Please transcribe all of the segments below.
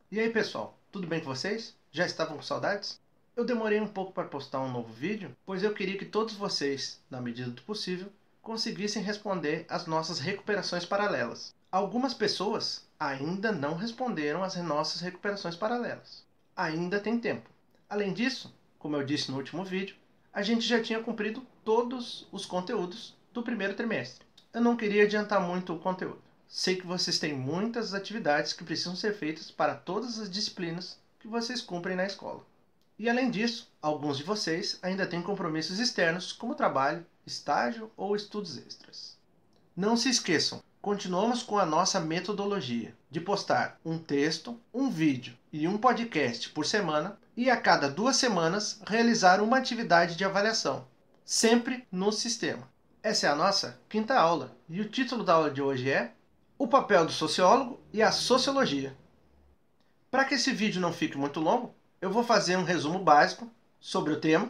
E aí pessoal, tudo bem com vocês? Já estavam com saudades? Eu demorei um pouco para postar um novo vídeo, pois eu queria que todos vocês, na medida do possível, conseguissem responder às nossas recuperações paralelas. Algumas pessoas ainda não responderam às nossas recuperações paralelas. Ainda tem tempo. Além disso, como eu disse no último vídeo, a gente já tinha cumprido todos os conteúdos do primeiro trimestre. Eu não queria adiantar muito o conteúdo. Sei que vocês têm muitas atividades que precisam ser feitas para todas as disciplinas que vocês cumprem na escola. E além disso, alguns de vocês ainda têm compromissos externos como trabalho, estágio ou estudos extras. Não se esqueçam, continuamos com a nossa metodologia de postar um texto, um vídeo e um podcast por semana e a cada 2 semanas realizar uma atividade de avaliação, sempre no sistema. Essa é a nossa 5ª aula e o título da aula de hoje é o papel do sociólogo e a sociologia. Para que esse vídeo não fique muito longo, eu vou fazer um resumo básico sobre o tema,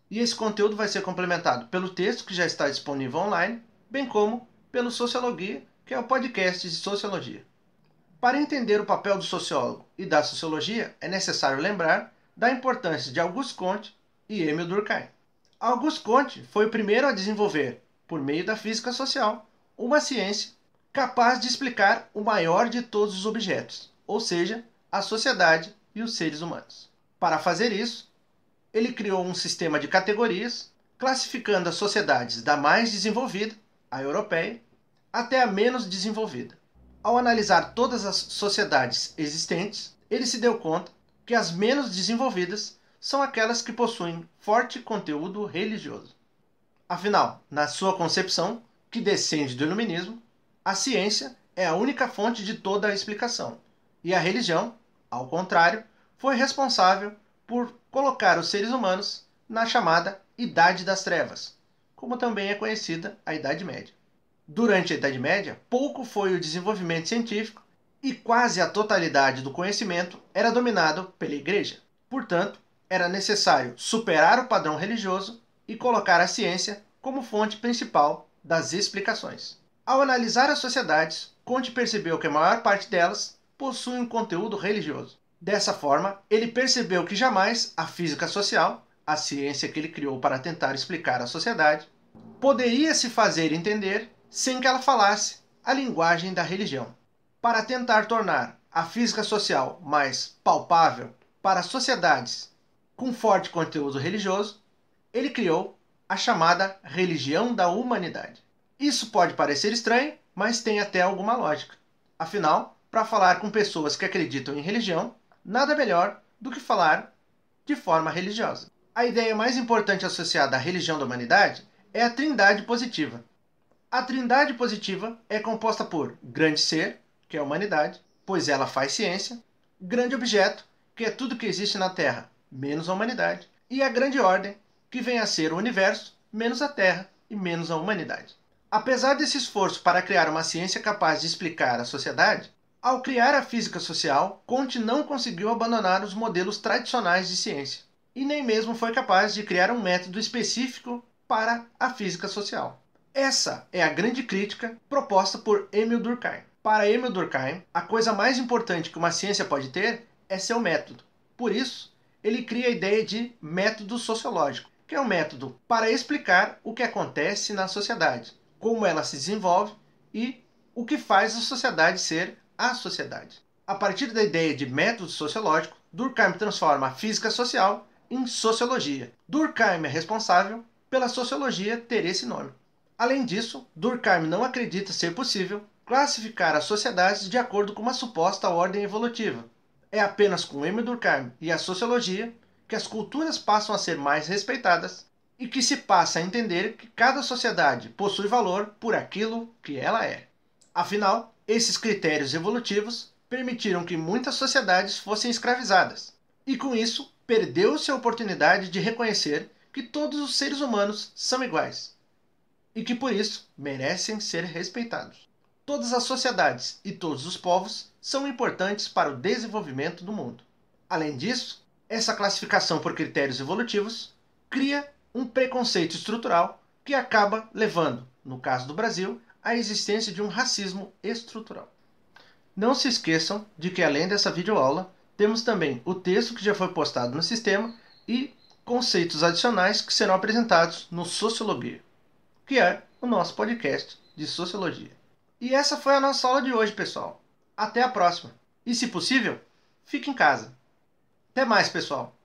e esse conteúdo vai ser complementado pelo texto que já está disponível online, bem como pelo Sociologia, que é o podcast de sociologia. Para entender o papel do sociólogo e da sociologia, é necessário lembrar da importância de Auguste Comte e Émile Durkheim. Auguste Comte foi o primeiro a desenvolver, por meio da física social, uma ciência capaz de explicar o maior de todos os objetos, ou seja, a sociedade e os seres humanos. Para fazer isso, ele criou um sistema de categorias, classificando as sociedades da mais desenvolvida, a europeia, até a menos desenvolvida. Ao analisar todas as sociedades existentes, ele se deu conta que as menos desenvolvidas são aquelas que possuem forte conteúdo religioso. Afinal, na sua concepção, que descende do iluminismo, a ciência é a única fonte de toda a explicação, e a religião, ao contrário, foi responsável por colocar os seres humanos na chamada Idade das Trevas, como também é conhecida a Idade Média. Durante a Idade Média, pouco foi o desenvolvimento científico e quase a totalidade do conhecimento era dominado pela Igreja. Portanto, era necessário superar o padrão religioso e colocar a ciência como fonte principal das explicações. Ao analisar as sociedades, Comte percebeu que a maior parte delas possui um conteúdo religioso. Dessa forma, ele percebeu que jamais a física social, a ciência que ele criou para tentar explicar a sociedade, poderia se fazer entender sem que ela falasse a linguagem da religião. Para tentar tornar a física social mais palpável para sociedades com forte conteúdo religioso, ele criou a chamada religião da humanidade. Isso pode parecer estranho, mas tem até alguma lógica. Afinal, para falar com pessoas que acreditam em religião, nada melhor do que falar de forma religiosa. A ideia mais importante associada à religião da humanidade é a trindade positiva. A trindade positiva é composta por grande ser, que é a humanidade, pois ela faz ciência, grande objeto, que é tudo que existe na Terra, menos a humanidade, e a grande ordem, que vem a ser o universo, menos a Terra e menos a humanidade. Apesar desse esforço para criar uma ciência capaz de explicar a sociedade, ao criar a física social, Comte não conseguiu abandonar os modelos tradicionais de ciência, e nem mesmo foi capaz de criar um método específico para a física social. Essa é a grande crítica proposta por Émile Durkheim. Para Émile Durkheim, a coisa mais importante que uma ciência pode ter é seu método. Por isso, ele cria a ideia de método sociológico, que é um método para explicar o que acontece na sociedade, como ela se desenvolve e o que faz a sociedade ser a sociedade. A partir da ideia de método sociológico, Durkheim transforma a física social em sociologia. Durkheim é responsável pela sociologia ter esse nome. Além disso, Durkheim não acredita ser possível classificar as sociedades de acordo com uma suposta ordem evolutiva. É apenas com Émile Durkheim e a sociologia que as culturas passam a ser mais respeitadas e que se passa a entender que cada sociedade possui valor por aquilo que ela é. Afinal, esses critérios evolutivos permitiram que muitas sociedades fossem escravizadas, e com isso perdeu-se a oportunidade de reconhecer que todos os seres humanos são iguais, e que por isso merecem ser respeitados. Todas as sociedades e todos os povos são importantes para o desenvolvimento do mundo. Além disso, essa classificação por critérios evolutivos cria um preconceito estrutural que acaba levando, no caso do Brasil, à existência de um racismo estrutural. Não se esqueçam de que além dessa videoaula, temos também o texto que já foi postado no sistema e conceitos adicionais que serão apresentados no Sociologia, que é o nosso podcast de Sociologia. E essa foi a nossa aula de hoje, pessoal. Até a próxima. E se possível, fique em casa. Até mais, pessoal.